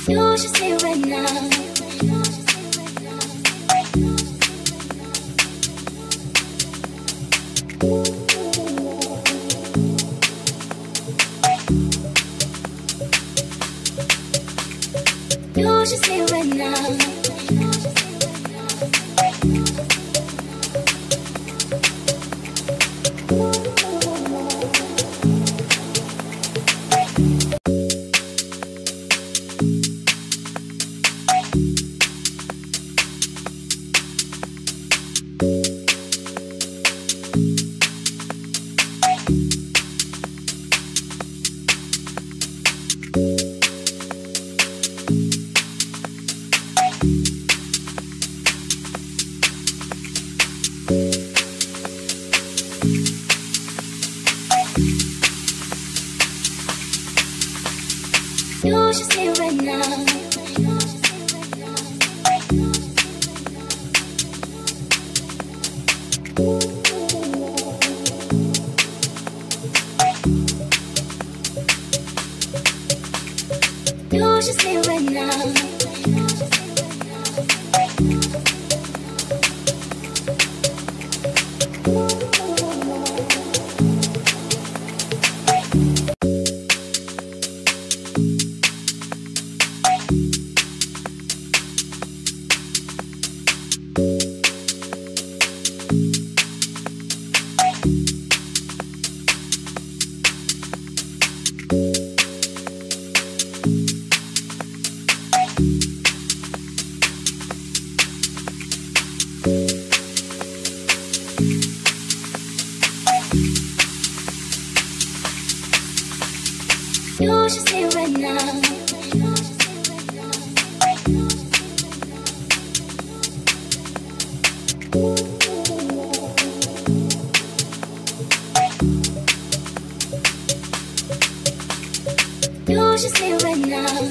You should stay right now. You should stay right now. You should stay right now. You should stay right now. You should stay right now. You should stay right now.